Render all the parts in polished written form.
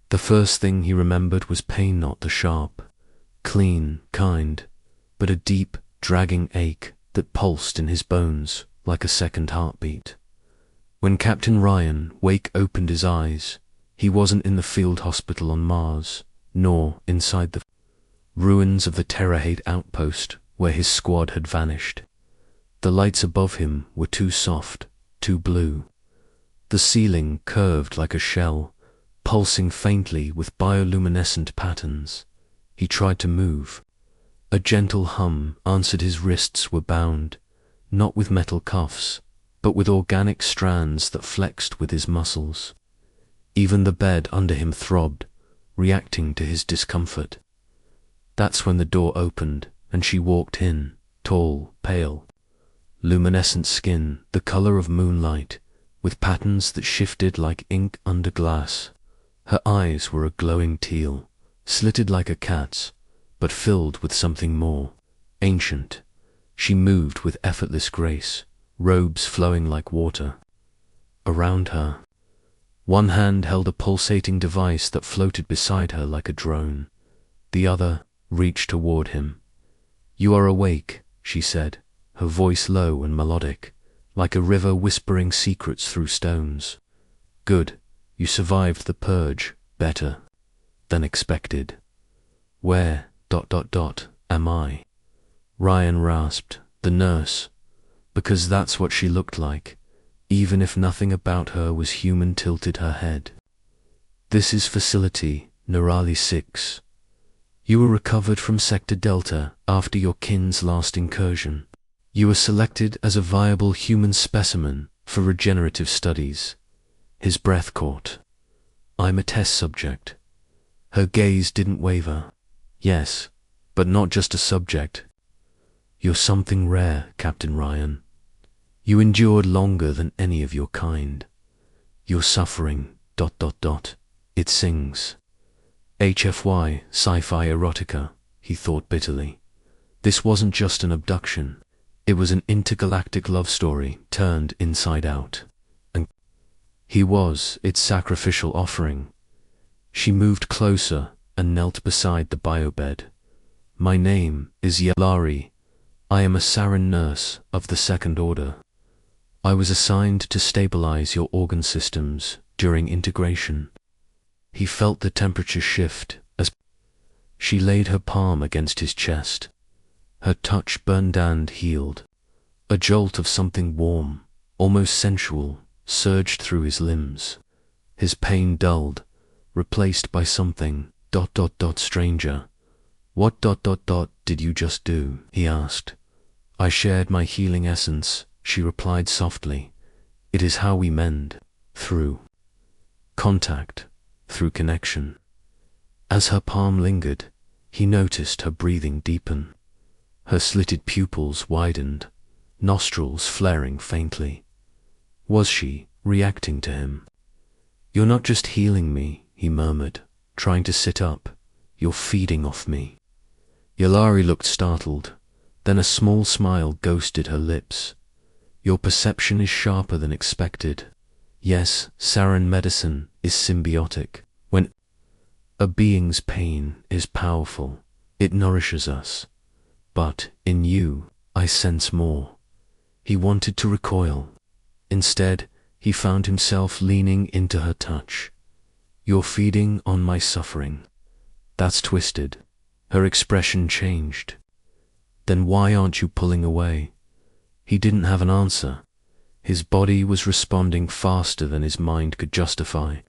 The first thing he remembered was pain, not the sharp, clean kind, but a deep, dragging ache that pulsed in his bones like a second heartbeat. When Captain Rion Wake opened his eyes, he wasn't in the field hospital on Mars, nor inside the ruins of the Terrahate outpost where his squad had vanished. The lights above him were too soft, too blue. The ceiling curved like a shell, pulsing faintly with bioluminescent patterns. He tried to move. A gentle hum answered. His wrists were bound, not with metal cuffs, but with organic strands that flexed with his muscles. Even the bed under him throbbed, reacting to his discomfort. That's when the door opened and she walked in, tall, pale, luminescent skin, the color of moonlight, with patterns that shifted like ink under glass. Her eyes were a glowing teal, slitted like a cat's, but filled with something more, ancient. She moved with effortless grace, robes flowing like water. Around her, one hand held a pulsating device that floated beside her like a drone. The other reached toward him. "You are awake," she said, her voice low and melodic, like a river whispering secrets through stones. "Good, you survived the purge better than expected." "Where, am I?" Rion rasped. "The nurse," because that's what she looked like. Even if nothing about her was human, tilted her head. "This is Facility Neurali 6. You were recovered from Sector Delta after your kin's last incursion. You were selected as a viable human specimen for regenerative studies." His breath caught. "I'm a test subject." Her gaze didn't waver. "Yes, but not just a subject. You're something rare, Captain Rion. You endured longer than any of your kind. Your suffering, ... It sings. HFY Sci-Fi Erotica, he thought bitterly. This wasn't just an abduction. It was an intergalactic love story turned inside out. And he was its sacrificial offering. She moved closer and knelt beside the biobed. "My name is Yelari. I am a Sahrin nurse of the Second Order. I was assigned to stabilize your organ systems during integration." He felt the temperature shift as she laid her palm against his chest. Her touch burned and healed. A jolt of something warm, almost sensual, surged through his limbs. His pain dulled, replaced by something ... stranger. "What ... did you just do?" he asked. "I shared my healing essence," she replied softly. "It is how we mend, through contact, through connection." As her palm lingered, he noticed her breathing deepen. Her slitted pupils widened, nostrils flaring faintly. Was she reacting to him? "You're not just healing me," he murmured, trying to sit up. "You're feeding off me." Yelari looked startled, then a small smile ghosted her lips. "Your perception is sharper than expected. Yes, Sahrin medicine is symbiotic. When a being's pain is powerful, it nourishes us. But in you, I sense more." He wanted to recoil. Instead, he found himself leaning into her touch. "You're feeding on my suffering." "That's twisted." Her expression changed. "Then why aren't you pulling away?" He didn't have an answer. His body was responding faster than his mind could justify.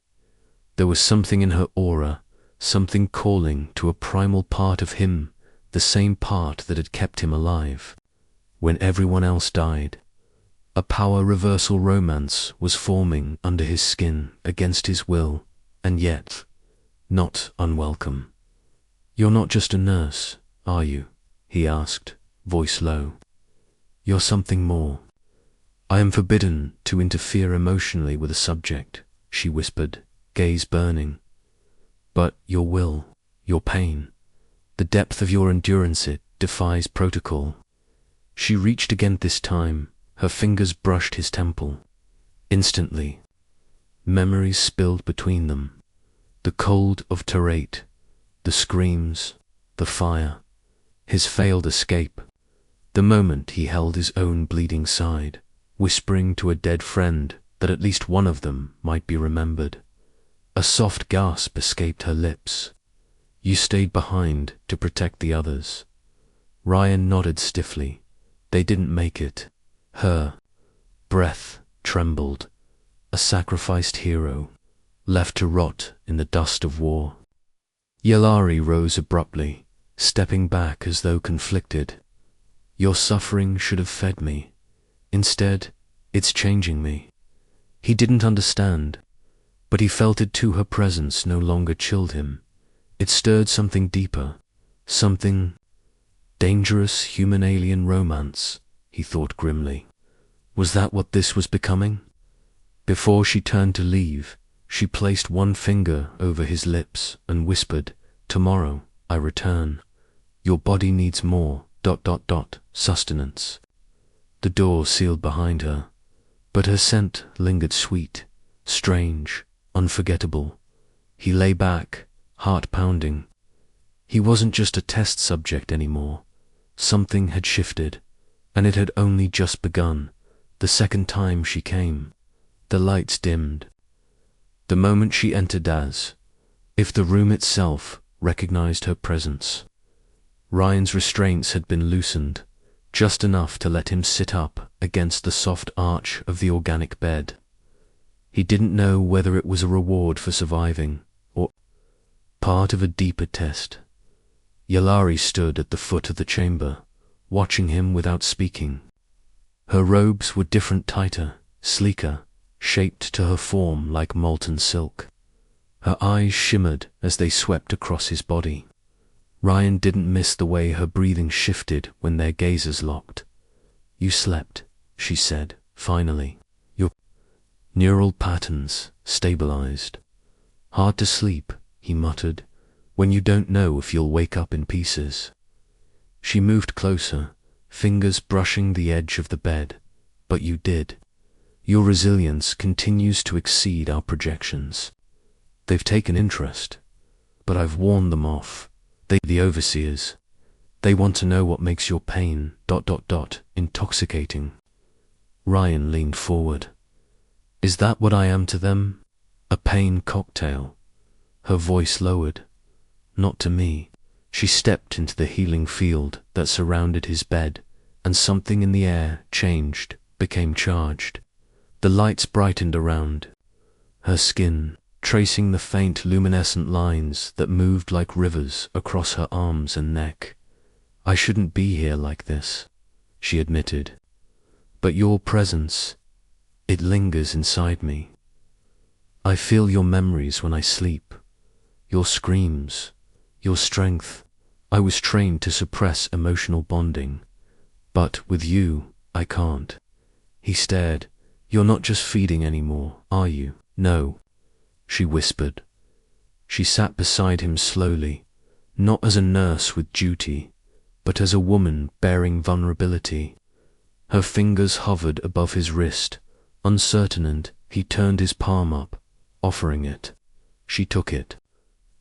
There was something in her aura, something calling to a primal part of him, the same part that had kept him alive when everyone else died. A power reversal romance was forming under his skin against his will, and yet not unwelcome. "You're not just a nurse, are you?" he asked, voice low. "You're something more." "I am forbidden to interfere emotionally with a subject," she whispered, gaze burning. "But your will, your pain, the depth of your endurance, it defies protocol." She reached again this time. Her fingers brushed his temple. Instantly, memories spilled between them. The cold of Terate, the screams, the fire, his failed escape, the moment he held his own bleeding side, whispering to a dead friend that at least one of them might be remembered. A soft gasp escaped her lips. You stayed behind to protect the others. Rion nodded stiffly. They didn't make it. Her breath trembled. A sacrificed hero, left to rot in the dust of war. Yellari rose abruptly, stepping back as though conflicted. Your suffering should have fed me. Instead, it's changing me. He didn't understand, but he felt it too. Her presence no longer chilled him. It stirred something deeper, something dangerous, human-alien romance, he thought grimly. Was that what this was becoming? Before she turned to leave, she placed one finger over his lips and whispered, "Tomorrow, I return. Your body needs more, sustenance." The door sealed behind her, but her scent lingered sweet, strange, unforgettable. He lay back, heart pounding. He wasn't just a test subject anymore. Something had shifted, and it had only just begun. The second time she came, the lights dimmed. The moment she entered, as if the room itself recognized her presence. Rion's restraints had been loosened, just enough to let him sit up against the soft arch of the organic bed. He didn't know whether it was a reward for surviving, or part of a deeper test. Yellari stood at the foot of the chamber, watching him without speaking. Her robes were different, tighter, sleeker, shaped to her form like molten silk. Her eyes shimmered as they swept across his body. Rion didn't miss the way her breathing shifted when their gazes locked. You slept, she said, finally. Your neural patterns stabilized. Hard to sleep, he muttered, when you don't know if you'll wake up in pieces. She moved closer, fingers brushing the edge of the bed. But you did. Your resilience continues to exceed our projections. They've taken interest, but I've warned them off. The overseers. They want to know what makes your pain, intoxicating. Rion leaned forward. Is that what I am to them? A pain cocktail? Her voice lowered. Not to me. She stepped into the healing field that surrounded his bed, and something in the air changed, became charged. The lights brightened around her skin, tracing the faint luminescent lines that moved like rivers across her arms and neck. I shouldn't be here like this, she admitted. But your presence, it lingers inside me. I feel your memories when I sleep, your screams, your strength. I was trained to suppress emotional bonding, but with you, I can't. He stared. You're not just feeding anymore, are you? No, she whispered. She sat beside him slowly, not as a nurse with duty, but as a woman bearing vulnerability. Her fingers hovered above his wrist, uncertain, and he turned his palm up, offering it. She took it.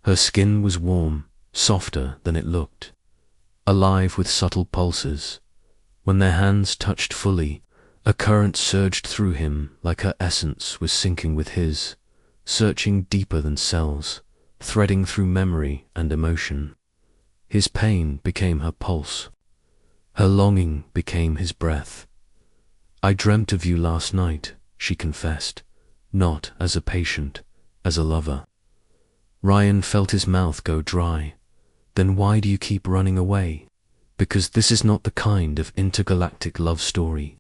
Her skin was warm, softer than it looked, alive with subtle pulses. When their hands touched fully, a current surged through him like her essence was sinking with his, searching deeper than cells, threading through memory and emotion. His pain became her pulse. Her longing became his breath. I dreamt of you last night, she confessed, not as a patient, as a lover. Rion felt his mouth go dry. Then why do you keep running away? Because this is not the kind of intergalactic love story.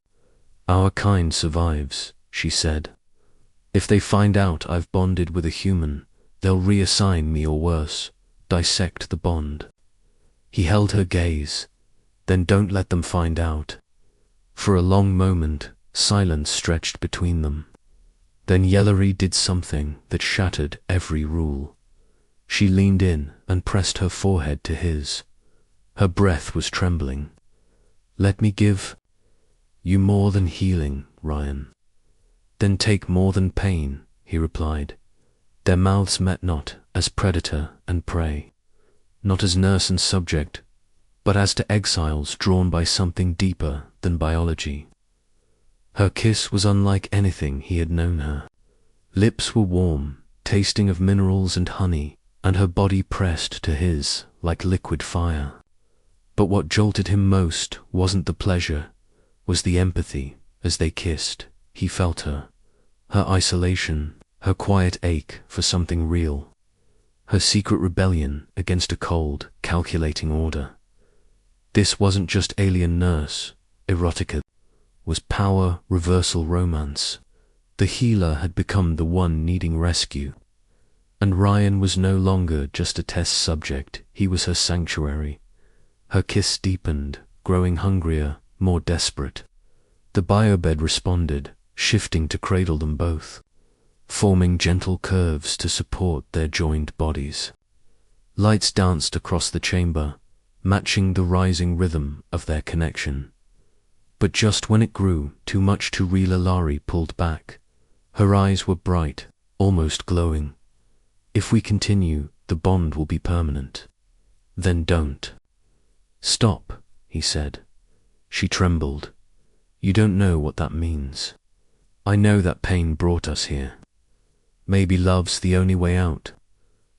Our kind survives, she said. If they find out I've bonded with a human, they'll reassign me, or worse, dissect the bond. He held her gaze. Then don't let them find out. For a long moment, silence stretched between them. Then Yellari did something that shattered every rule. She leaned in and pressed her forehead to his. Her breath was trembling. Let me give you more than healing, Rion. Then take more than pain, he replied. Their mouths met not as predator and prey, not as nurse and subject, but as to exiles drawn by something deeper than biology. Her kiss was unlike anything he had known her. Lips were warm, tasting of minerals and honey, and her body pressed to his like liquid fire. But what jolted him most wasn't the pleasure, was the empathy. As they kissed, he felt her isolation, her quiet ache for something real, her secret rebellion against a cold, calculating order. This wasn't just alien nurse, erotica, was power reversal romance. The healer had become the one needing rescue. And Rion was no longer just a test subject, he was her sanctuary. Her kiss deepened, growing hungrier, more desperate. The biobed responded, shifting to cradle them both, forming gentle curves to support their joined bodies. Lights danced across the chamber, matching the rising rhythm of their connection. But just when it grew too much to reel, Lari pulled back. Her eyes were bright, almost glowing. If we continue, the bond will be permanent. Then don't. Stop, he said. She trembled. You don't know what that means. I know that pain brought us here. Maybe love's the only way out.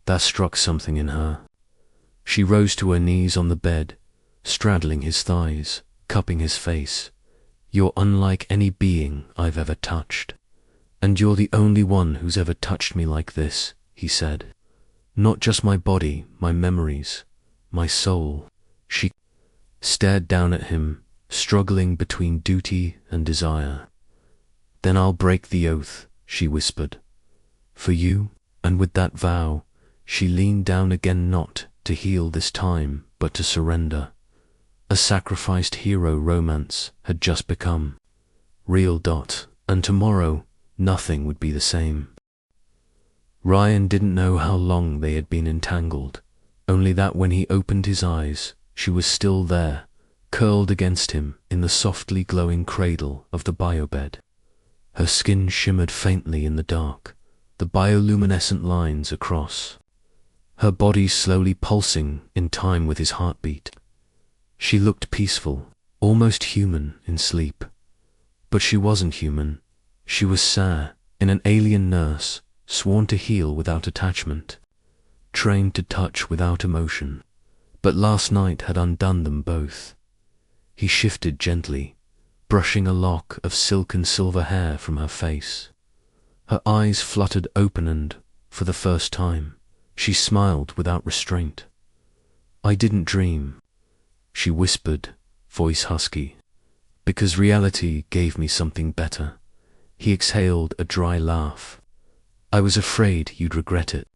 That struck something in her. She rose to her knees on the bed, straddling his thighs, cupping his face. You're unlike any being I've ever touched. And you're the only one who's ever touched me like this, he said. Not just my body, my memories, my soul. She stared down at him, struggling between duty and desire. Then I'll break the oath, she whispered. For you, and with that vow, she leaned down again, not to heal this time, but to surrender. A sacrificed hero romance had just become real. And tomorrow, nothing would be the same. Rion didn't know how long they had been entangled, only that when he opened his eyes, she was still there, curled against him in the softly glowing cradle of the biobed. Her skin shimmered faintly in the dark, the bioluminescent lines across, her body slowly pulsing in time with his heartbeat. She looked peaceful, almost human in sleep. But she wasn't human. She was Sah, an alien nurse, sworn to heal without attachment, trained to touch without emotion. But last night had undone them both. He shifted gently, brushing a lock of silken silver hair from her face. Her eyes fluttered open and, for the first time, she smiled without restraint. I didn't dream, she whispered, voice husky, because reality gave me something better. He exhaled a dry laugh. I was afraid you'd regret it.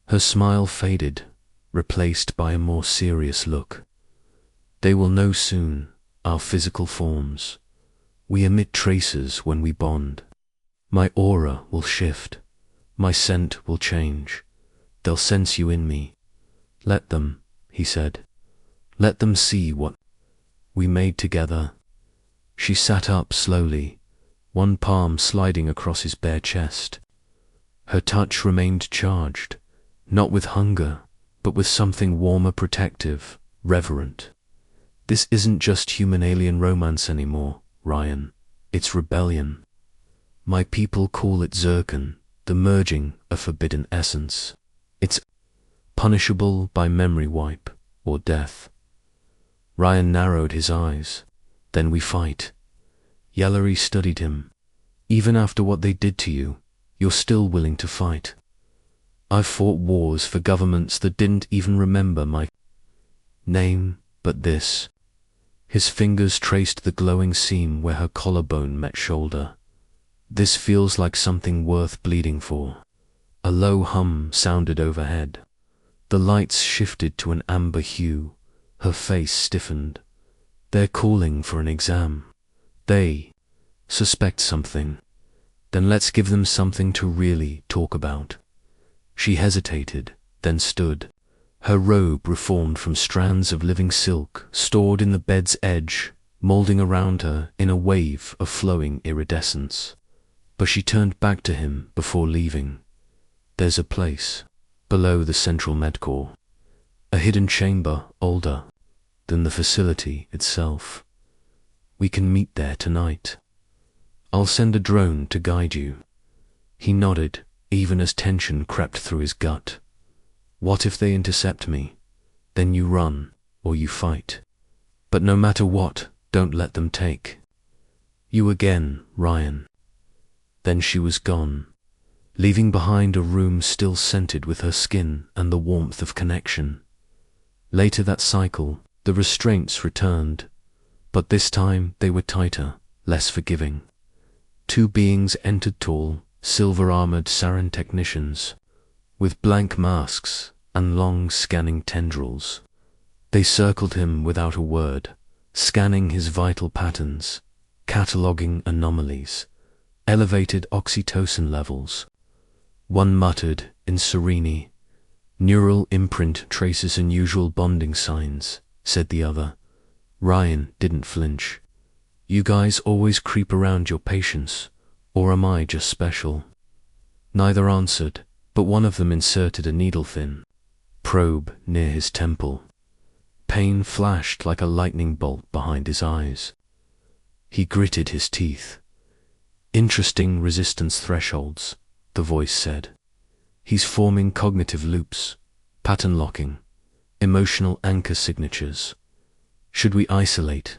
Her smile faded, replaced by a more serious look. They will know soon, our physical forms. We emit traces when we bond. My aura will shift. My scent will change. They'll sense you in me. Let them, he said. Let them see what we made together. She sat up slowly, one palm sliding across his bare chest. Her touch remained charged, not with hunger, but with something warmer, protective, reverent. This isn't just human-alien romance anymore, Rion. It's rebellion. My people call it Zircon, the merging of forbidden essence. It's punishable by memory wipe or death. Rion narrowed his eyes. Then we fight. Yellery studied him. Even after what they did to you, you're still willing to fight. I've fought wars for governments that didn't even remember my name, but this. His fingers traced the glowing seam where her collarbone met shoulder. This feels like something worth bleeding for. A low hum sounded overhead. The lights shifted to an amber hue. Her face stiffened. They're calling for an exam. They suspect something. Then let's give them something to really talk about. She hesitated, then stood. Her robe reformed from strands of living silk stored in the bed's edge, molding around her in a wave of flowing iridescence. But she turned back to him before leaving. There's a place. below the central medcore. A hidden chamber older than the facility itself. We can meet there tonight. I'll send a drone to guide you. He nodded, even as tension crept through his gut. What if they intercept me? Then you run, or you fight. But no matter what, don't let them take you again, Rion. Then she was gone, leaving behind a room still scented with her skin and the warmth of connection. Later that cycle, the restraints returned, but this time they were tighter, less forgiving. Two beings entered, tall, silver-armored Sahrin technicians, with blank masks and long scanning tendrils. They circled him without a word, scanning his vital patterns, cataloging anomalies, elevated oxytocin levels. One muttered in Sahrini, "Neural imprint traces unusual bonding signs," said the other. Rion didn't flinch. "You guys always creep around your patients, or am I just special?" Neither answered, but one of them inserted a needle-thin probe near his temple. Pain flashed like a lightning bolt behind his eyes. He gritted his teeth. "Interesting resistance thresholds," the voice said. "He's forming cognitive loops, pattern locking, emotional anchor signatures. Should we isolate?"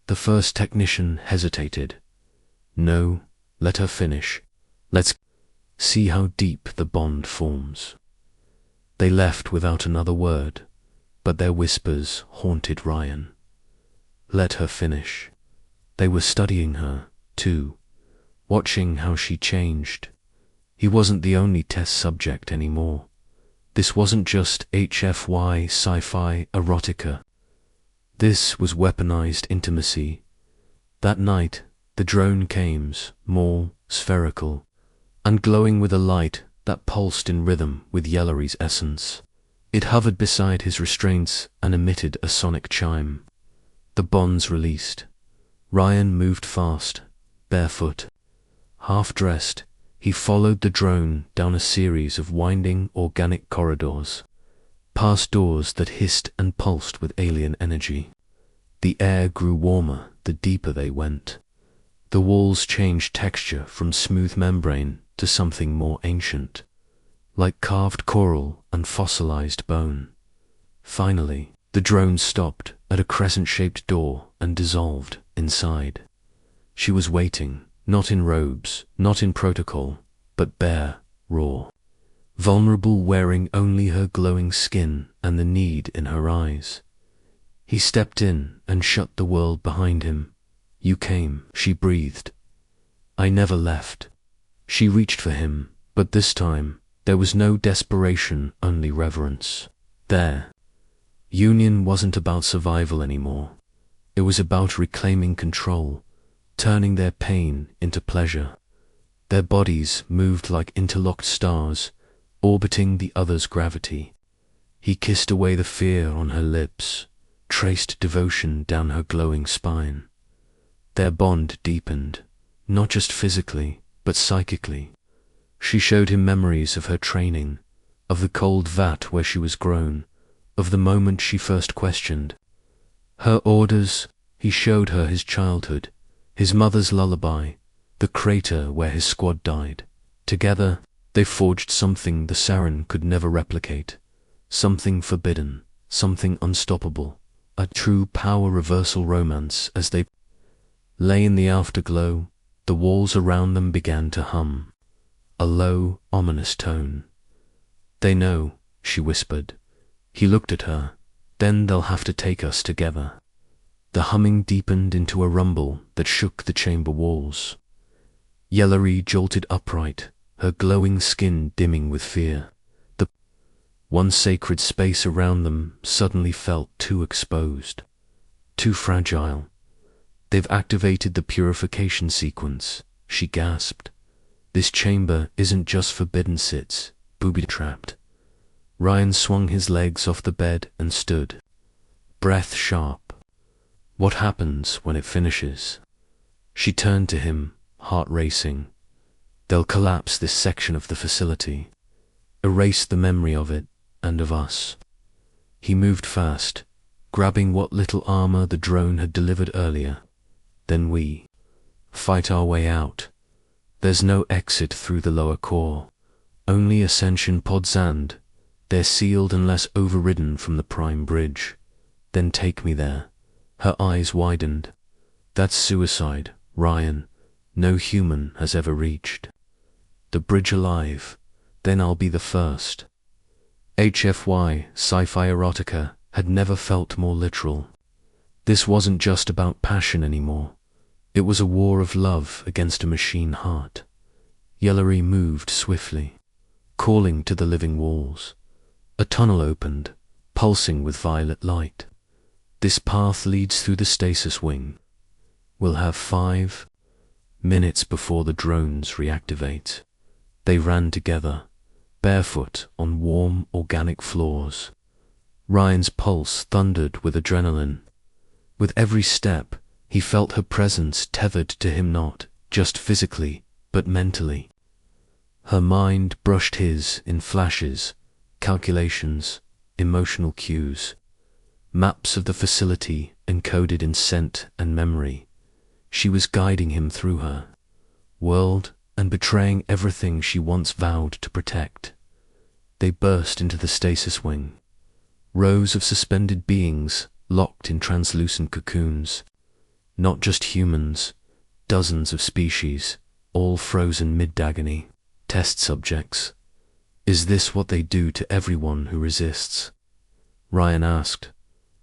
The first technician hesitated. "No, let her finish. Let's see how deep the bond forms." They left without another word, but their whispers haunted Rion. Let her finish. They were studying her, too, watching how she changed. He wasn't the only test subject anymore. This wasn't just HFY Sci-Fi Erotica. This was weaponized intimacy. That night, the drone came, small, spherical, and glowing with a light that pulsed in rhythm with Yellori's essence. It hovered beside his restraints and emitted a sonic chime. The bonds released. Rion moved fast, barefoot. Half-dressed, he followed the drone down a series of winding organic corridors, past doors that hissed and pulsed with alien energy. The air grew warmer the deeper they went. The walls changed texture from smooth membrane to something more ancient, like carved coral and fossilized bone. Finally, the drone stopped at a crescent-shaped door and dissolved inside. She was waiting, not in robes, not in protocol, but bare, raw, vulnerable, wearing only her glowing skin and the need in her eyes. He stepped in and shut the world behind him. "You came," she breathed. "I never left." She reached for him, but this time there was no desperation, only reverence. Their union wasn't about survival anymore. It was about reclaiming control, turning their pain into pleasure. Their bodies moved like interlocked stars, orbiting the other's gravity. He kissed away the fear on her lips, traced devotion down her glowing spine. Their bond deepened, not just physically, but psychically. She showed him memories of her training, of the cold vat where she was grown, of the moment she first questioned her orders. He showed her his childhood, his mother's lullaby, the crater where his squad died. Together, they forged something the Sahrin could never replicate, something forbidden, something unstoppable, a true power reversal romance. As they lay in the afterglow, the walls around them began to hum, a low, ominous tone. "They know," she whispered. He looked at her. "Then they'll have to take us together." The humming deepened into a rumble that shook the chamber walls. Yellori jolted upright, her glowing skin dimming with fear. The one sacred space around them suddenly felt too exposed, too fragile. "They've activated the purification sequence," she gasped. "This chamber isn't just forbidden sits, booby-trapped." Rion swung his legs off the bed and stood, breath sharp. "What happens when it finishes?" She turned to him, heart racing. "They'll collapse this section of the facility. erased the memory of it and of us. He moved fast, grabbing what little armor the drone had delivered earlier. Then we fight our way out. There's no exit through the lower core, only ascension pods, and they're sealed unless overridden from the prime bridge. Then take me there. Her eyes widened. That's suicide, Rion. No human has ever reached the bridge alive. Then I'll be the first. HFY Sci-Fi Erotica had never felt more literal. This wasn't just about passion anymore. It was a war of love against a machine heart. Yellery moved swiftly, calling to the living walls. A tunnel opened, pulsing with violet light. This path leads through the stasis wing. We'll have 5 minutes before the drones reactivate. They ran together, barefoot on warm, organic floors. Ryan's pulse thundered with adrenaline. With every step, he felt her presence tethered to him, not just physically, but mentally. Her mind brushed his in flashes, calculations, emotional cues, maps of the facility encoded in scent and memory. She was guiding him through her world and betraying everything she once vowed to protect. They burst into the stasis wing. Rows of suspended beings locked in translucent cocoons. Not just humans, dozens of species, all frozen mid-agony. Test subjects. Is this what they do to everyone who resists? Rion asked.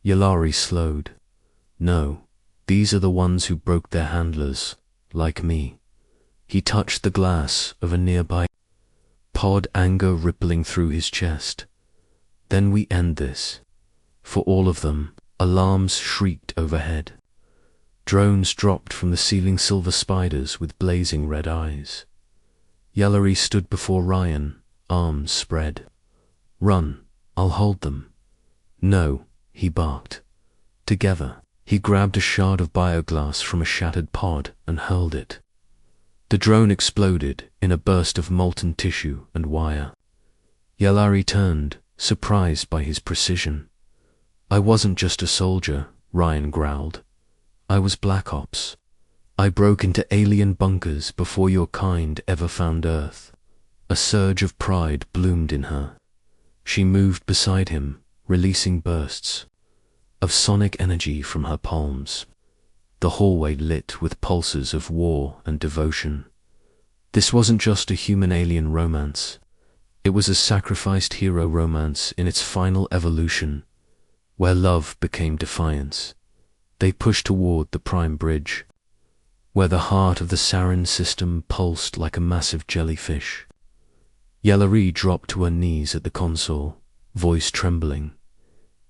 Yellari slowed. No, these are the ones who broke their handlers, like me. He touched the glass of a nearby pod, anger rippling through his chest. Then we end this. For all of them, alarms shrieked overhead. Drones dropped from the ceiling, silver spiders with blazing red eyes. Yellery stood before Rion, arms spread. Run, I'll hold them. No, he barked. Together, he grabbed a shard of bioglass from a shattered pod and hurled it. The drone exploded in a burst of molten tissue and wire. Yellari turned, surprised by his precision. I wasn't just a soldier, Rion growled. I was Black Ops. I broke into alien bunkers before your kind ever found Earth. A surge of pride bloomed in her. She moved beside him, releasing bursts of sonic energy from her palms. The hallway lit with pulses of war and devotion. This wasn't just a human-alien romance. It was a sacrificed hero romance in its final evolution, where love became defiance. They pushed toward the prime bridge, where the heart of the Sahrin system pulsed like a massive jellyfish. Yellery dropped to her knees at the console, voice trembling.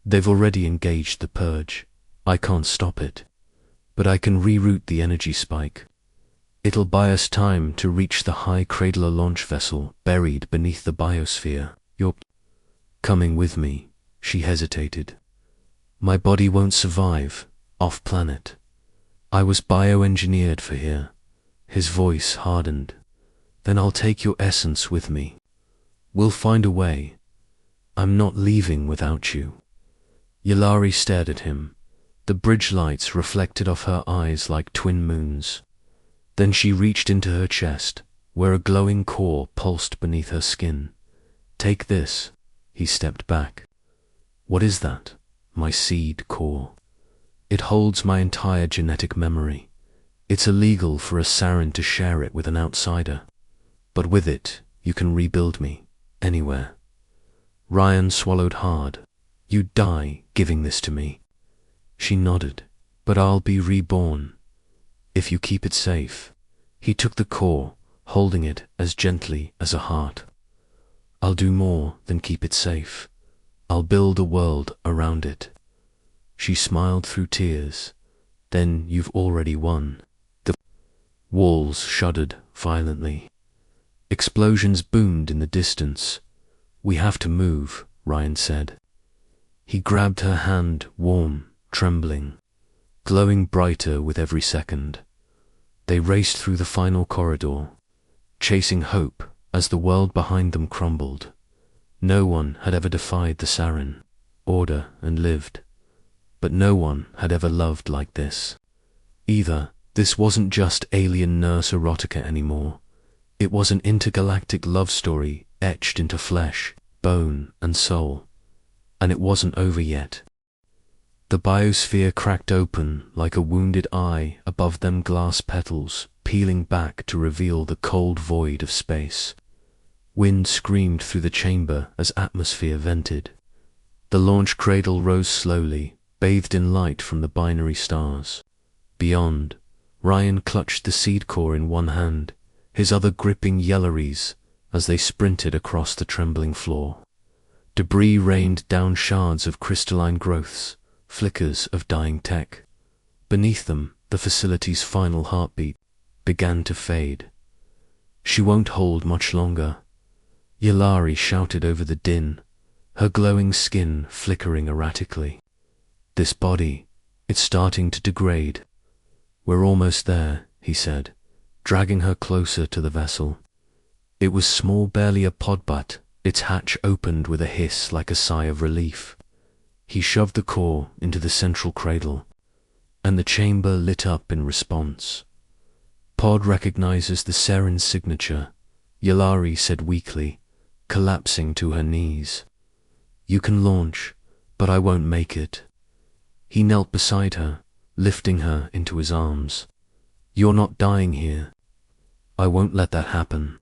They've already engaged the purge. I can't stop it. But I can reroute the energy spike. It'll buy us time to reach the high cradler launch vessel buried beneath the biosphere. You're coming with me, she hesitated. My body won't survive, off-planet. I was bioengineered for here. His voice hardened. Then I'll take your essence with me. We'll find a way. I'm not leaving without you. Yellari stared at him. The bridge lights reflected off her eyes like twin moons. Then she reached into her chest, where a glowing core pulsed beneath her skin. Take this. He stepped back. What is that? My seed core. It holds my entire genetic memory. It's illegal for a Sahrin to share it with an outsider. But with it, you can rebuild me, anywhere. Rion swallowed hard. You'd die giving this to me. She nodded. But I'll be reborn, if you keep it safe. He took the core, holding it as gently as a heart. I'll do more than keep it safe. I'll build a world around it. She smiled through tears. Then you've already won. The walls shuddered violently. Explosions boomed in the distance. We have to move, Rion said. He grabbed her hand, warm, trembling, glowing brighter with every second. They raced through the final corridor, chasing hope as the world behind them crumbled. No one had ever defied the Sahrin order and lived, but no one had ever loved like this. Either this wasn't just alien nurse erotica anymore. It was an intergalactic love story etched into flesh, bone, and soul. And it wasn't over yet. The biosphere cracked open like a wounded eye, above them glass petals peeling back to reveal the cold void of space. Wind screamed through the chamber as atmosphere vented. The launch cradle rose slowly, bathed in light from the binary stars. Beyond, Rion clutched the seed core in one hand, his other gripping Yellories as they sprinted across the trembling floor. Debris rained down, shards of crystalline growths, flickers of dying tech. Beneath them, the facility's final heartbeat began to fade. She won't hold much longer. Yellari shouted over the din, her glowing skin flickering erratically. This body, it's starting to degrade. We're almost there, he said, dragging her closer to the vessel. It was small, barely a pod, but its hatch opened with a hiss like a sigh of relief. He shoved the core into the central cradle, and the chamber lit up in response. Pod recognizes the Sahrin signature, Yellari said weakly, collapsing to her knees. You can launch, but I won't make it. He knelt beside her, lifting her into his arms. You're not dying here. I won't let that happen.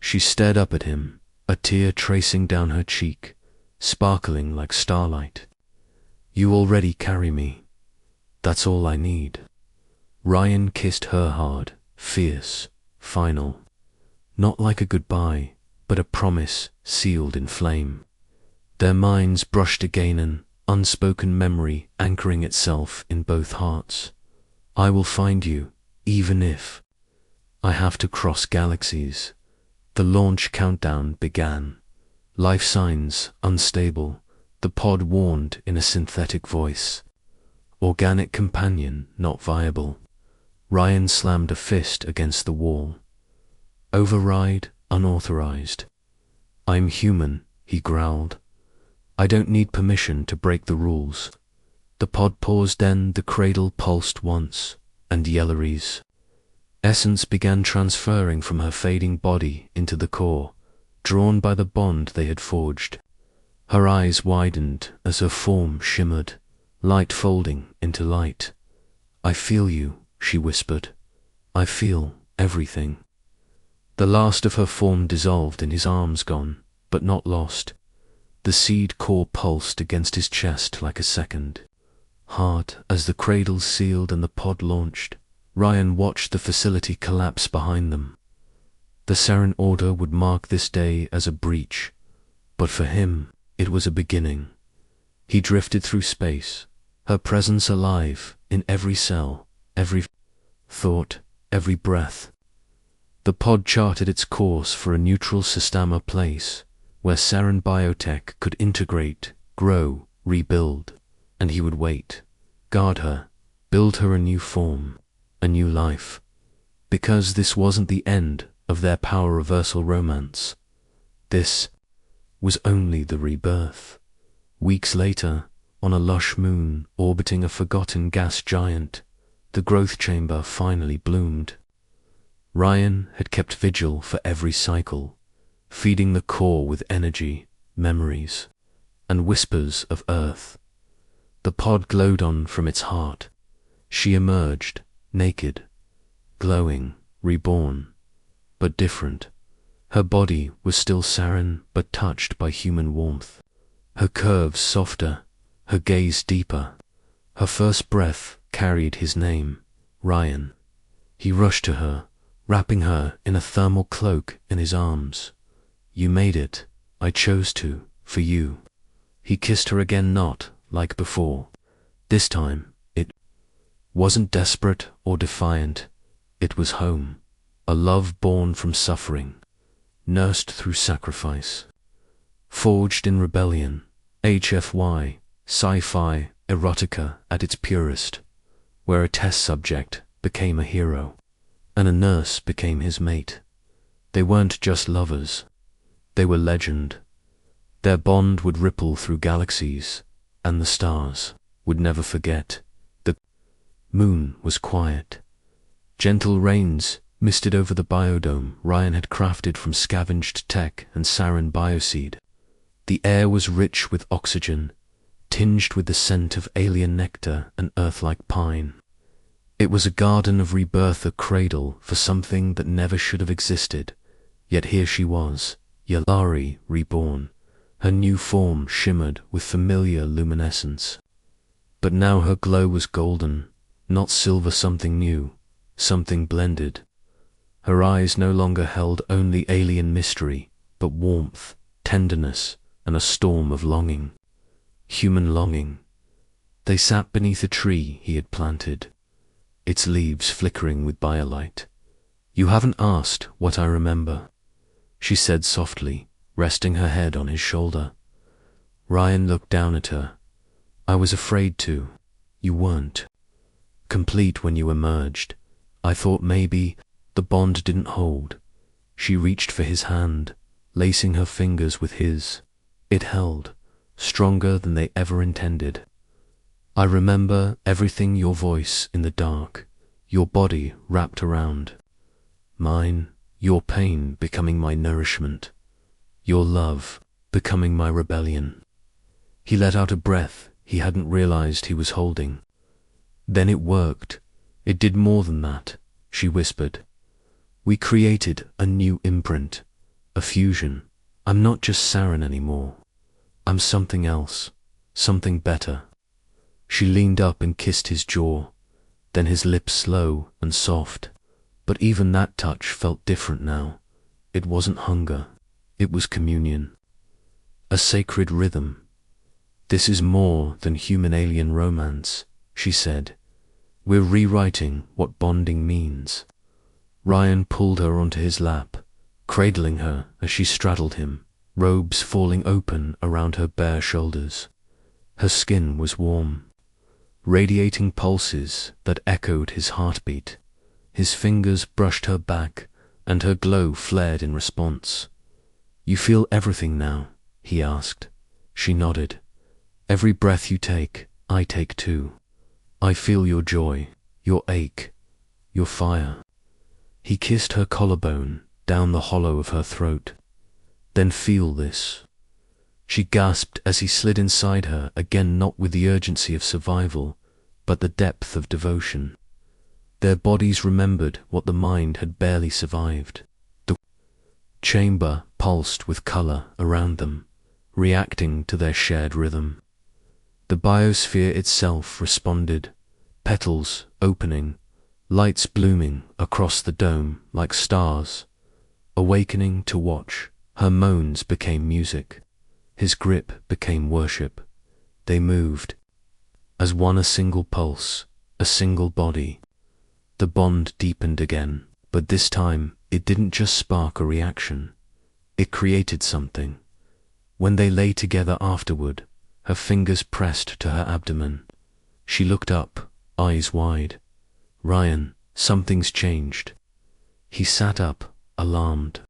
She stared up at him, a tear tracing down her cheek, sparkling like starlight. You already carry me. That's all I need. Rion kissed her hard, fierce, final. Not like a goodbye, but a promise sealed in flame. Their minds brushed again, an unspoken memory anchoring itself in both hearts. I will find you, even if I have to cross galaxies. The launch countdown began. Life signs unstable, the pod warned in a synthetic voice. Organic companion not viable. Rion slammed a fist against the wall. Override unauthorized. I'm human, he growled. I don't need permission to break the rules. The pod paused, then the cradle pulsed once, and Yellari's essence began transferring from her fading body into the core, drawn by the bond they had forged. Her eyes widened as her form shimmered, light folding into light. I feel you, she whispered. I feel everything. The last of her form dissolved in his arms, gone, but not lost. The seed core pulsed against his chest like a second heart as the cradle sealed and the pod launched. Rion watched the facility collapse behind them. The Sahrin order would mark this day as a breach, but for him it was a beginning. He drifted through space, her presence alive in every cell, every thought, every breath. The pod charted its course for a neutral system, a place where Sahrin biotech could integrate, grow, rebuild, and he would wait, guard her, build her a new form, a new life. Because this wasn't the end of their power reversal romance. This was only the rebirth. Weeks later, on a lush moon orbiting a forgotten gas giant, the growth chamber finally bloomed. Rion had kept vigil for every cycle, feeding the core with energy, memories, and whispers of Earth. The pod glowed on from its heart. She emerged, naked, glowing, reborn, but different. Her body was still Sahrin, but touched by human warmth. Her curves softer, her gaze deeper. Her first breath carried his name, Rion. He rushed to her, wrapping her in a thermal cloak in his arms. You made it. I chose to, for you. He kissed her again, not like before. This time, it wasn't desperate or defiant. It was home. A love born from suffering, nursed through sacrifice. Forged in rebellion, HFY Sci-Fi Erotica at its purest, where a test subject became a hero, and a nurse became his mate. They weren't just lovers. They were legend, Their bond would ripple through galaxies, and the stars would never forget. The moon was quiet. Gentle rains misted over the biodome Rion had crafted from scavenged tech and Sahrin bioseed. The air was rich with oxygen, tinged with the scent of alien nectar and earth-like pine. It was a garden of rebirth, a cradle for something that never should have existed. Yet here she was, Yalari reborn. Her new form shimmered with familiar luminescence. But now her glow was golden, not silver, something new, something blended. Her eyes no longer held only alien mystery, but warmth, tenderness, and a storm of longing. Human longing. They sat beneath a tree he had planted, its leaves flickering with biolight. "You haven't asked what I remember," she said softly, resting her head on his shoulder. Rion looked down at her. "I was afraid to. You weren't complete when you emerged. I thought maybe the bond didn't hold." She reached for his hand, lacing her fingers with his. It held, stronger than they ever intended. "I remember everything, your voice in the dark, your body wrapped around mine, your pain becoming my nourishment, your love becoming my rebellion." He let out a breath he hadn't realized he was holding. "Then it worked. It did more than that," she whispered. "We created a new imprint, a fusion. I'm not just Sahrin anymore. I'm something else, something better." She leaned up and kissed his jaw, then his lips slow and soft. But even that touch felt different now. It wasn't hunger, it was communion. A sacred rhythm. "This is more than human-alien romance," she said. "We're rewriting what bonding means." Rion pulled her onto his lap, cradling her as she straddled him, robes falling open around her bare shoulders. Her skin was warm, radiating pulses that echoed his heartbeat. His fingers brushed her back, and her glow flared in response. "You feel everything now?" he asked. She nodded. "Every breath you take, I take too. I feel your joy, your ache, your fire." He kissed her collarbone, down the hollow of her throat. "Then feel this." She gasped as he slid inside her, again not with the urgency of survival, but the depth of devotion. Their bodies remembered what the mind had barely survived. The chamber pulsed with color around them, reacting to their shared rhythm. The biosphere itself responded, petals opening, lights blooming across the dome like stars. Awakening to watch, her moans became music. His grip became worship. They moved as one, a single pulse, a single body. The bond deepened again, but this time it didn't just spark a reaction. It created something. When they lay together afterward, her fingers pressed to her abdomen. She looked up, eyes wide. "Rion, something's changed." He sat up, alarmed.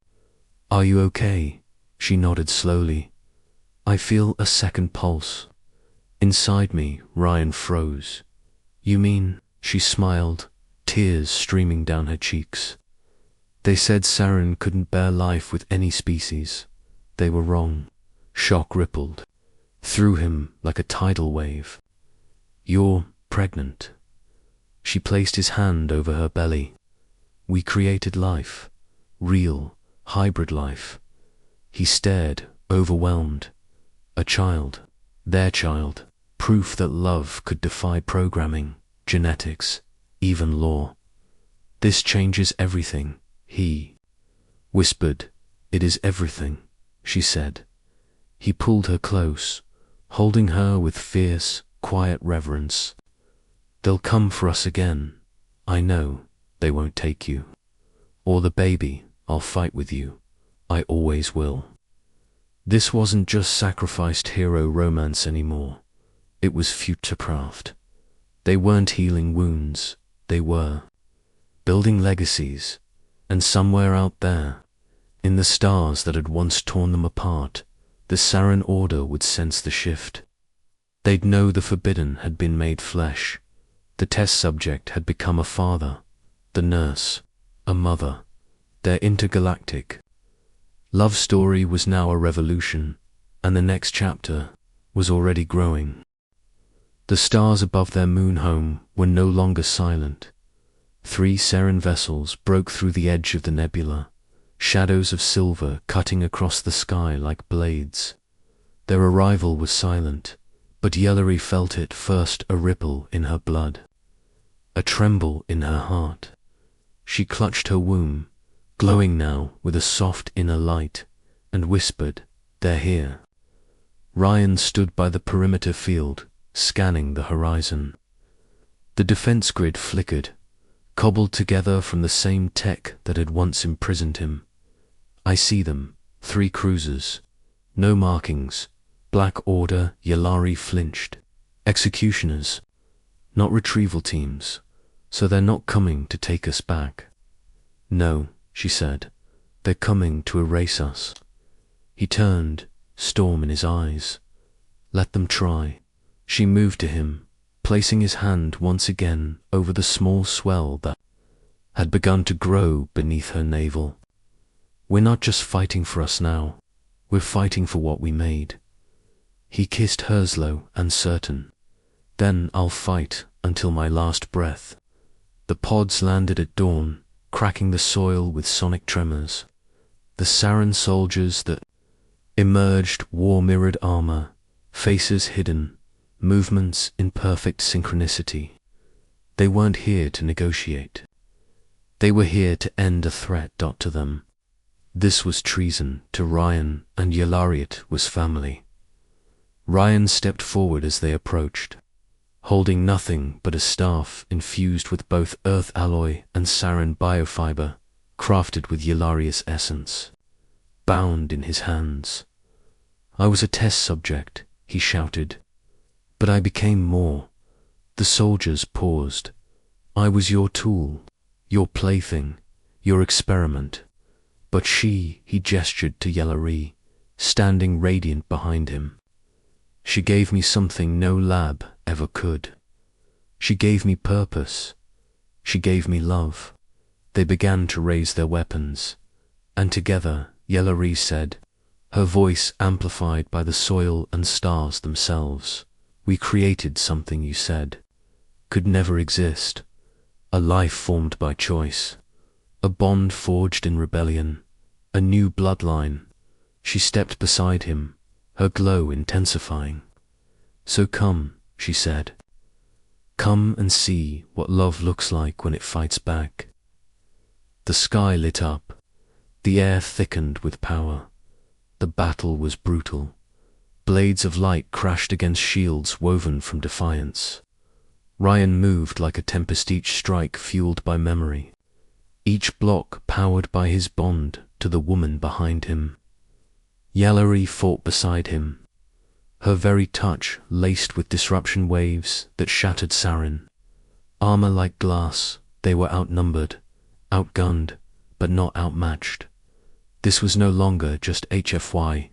"Are you okay?" She nodded slowly. "I feel a second pulse." Inside me, Rion froze. "You mean?" She smiled, tears streaming down her cheeks. "They said Sahrin couldn't bear life with any species. They were wrong." Shock rippled through him like a tidal wave. "You're pregnant." She placed his hand over her belly. "We created life, real, hybrid life." He stared, overwhelmed. A child, their child, proof that love could defy programming, genetics, even law. "This changes everything," he whispered. "It is everything," she said. He pulled her close, holding her with fierce, quiet reverence. "They'll come for us again. I know they won't take you. Or the baby. I'll fight with you. I always will." This wasn't just sacrificed hero romance anymore. It was futurecraft. They weren't healing wounds. They were building legacies. And somewhere out there, in the stars that had once torn them apart, the Sahrin order would sense the shift. They'd know the forbidden had been made flesh. The test subject had become a father, the nurse, a mother. Their intergalactic love story was now a revolution, and the next chapter was already growing. The stars above their moon home were no longer silent. 3 Sahrin vessels broke through the edge of the nebula, shadows of silver cutting across the sky like blades. Their arrival was silent, but Yellory felt it first, a ripple in her blood, a tremble in her heart. She clutched her womb, glowing now with a soft inner light, and whispered, "They're here." Rion stood by the perimeter field, scanning the horizon. The defense grid flickered, cobbled together from the same tech that had once imprisoned him. "I see them, 3 cruisers. No markings. Black Order." Yellari flinched. "Executioners, not retrieval teams, so they're not coming to take us back." "No," she said, "they're coming to erase us." He turned, storm in his eyes. "Let them try." She moved to him, placing his hand once again over the small swell that had begun to grow beneath her navel. "We're not just fighting for us now, we're fighting for what we made." He kissed hers low and certain. "Then I'll fight until my last breath." The pods landed at dawn, cracking the soil with sonic tremors. The Sahrin soldiers that emerged wore mirrored armor, faces hidden, movements in perfect synchronicity. They weren't here to negotiate. They were here to end a threat. To them, this was treason. To Rion and Yellari, it was family. Rion stepped forward as they approached, holding nothing but a staff infused with both earth alloy and Sahrin biofiber, crafted with Yellari's essence, bound in his hands. "I was a test subject," he shouted, "but I became more." The soldiers paused. "I was your tool, your plaything, your experiment." But she, he gestured to Yellari, standing radiant behind him. "She gave me something no lab ever could. She gave me purpose. She gave me love." They began to raise their weapons, and together, Yellari said, her voice amplified by the soil and stars themselves, "We created something you said could never exist. A life formed by choice. A bond forged in rebellion. A new bloodline." She stepped beside him, her glow intensifying. "So come," she said. "Come and see what love looks like when it fights back." The sky lit up. The air thickened with power. The battle was brutal. Blades of light crashed against shields woven from defiance. Rion moved like a tempest, each strike fueled by memory, each block powered by his bond to the woman behind him. Yellari fought beside him, her very touch laced with disruption waves that shattered Sahrin. Armor like glass, they were outnumbered, outgunned, but not outmatched. This was no longer just HFY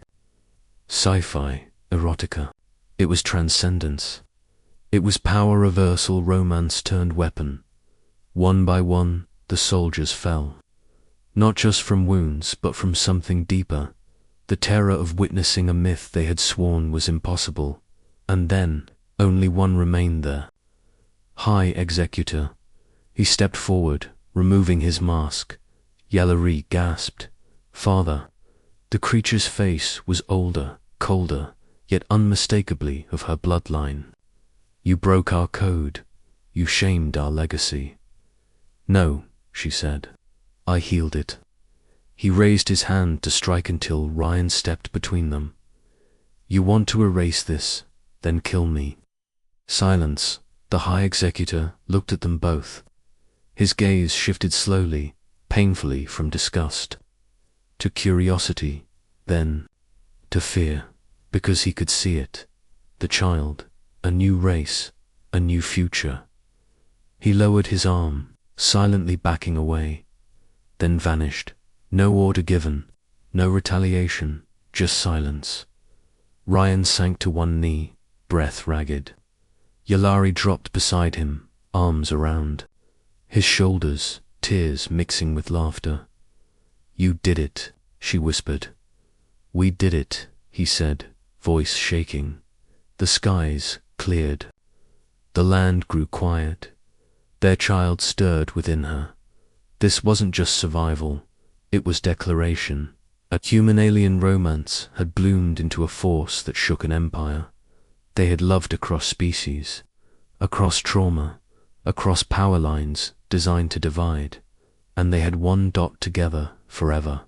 Sci-Fi Erotica. It was transcendence. It was power reversal, romance turned weapon. One by one, the soldiers fell. Not just from wounds, but from something deeper. The terror of witnessing a myth they had sworn was impossible. And then, only one remained there. High Executor. He stepped forward, removing his mask. Yellari gasped, "Father." The creature's face was older, colder, yet unmistakably of her bloodline. "You broke our code. You shamed our legacy." "No," she said. "I healed it." He raised his hand to strike until Rion stepped between them. "You want to erase this, then kill me." Silence. The High Executor looked at them both. His gaze shifted slowly, painfully from disgust to curiosity, then to fear, because he could see it. The child, a new race, a new future. He lowered his arm, silently backing away, then vanished. No order given, no retaliation, just silence. Rion sank to one knee, breath ragged. Yalari dropped beside him, arms around his shoulders, tears mixing with laughter. "You did it," she whispered. "We did it," he said, voice shaking. The skies cleared. The land grew quiet. Their child stirred within her. This wasn't just survival, it was declaration. A human-alien romance had bloomed into a force that shook an empire. They had loved across species, across trauma, across power lines designed to divide, and they had one dot together forever.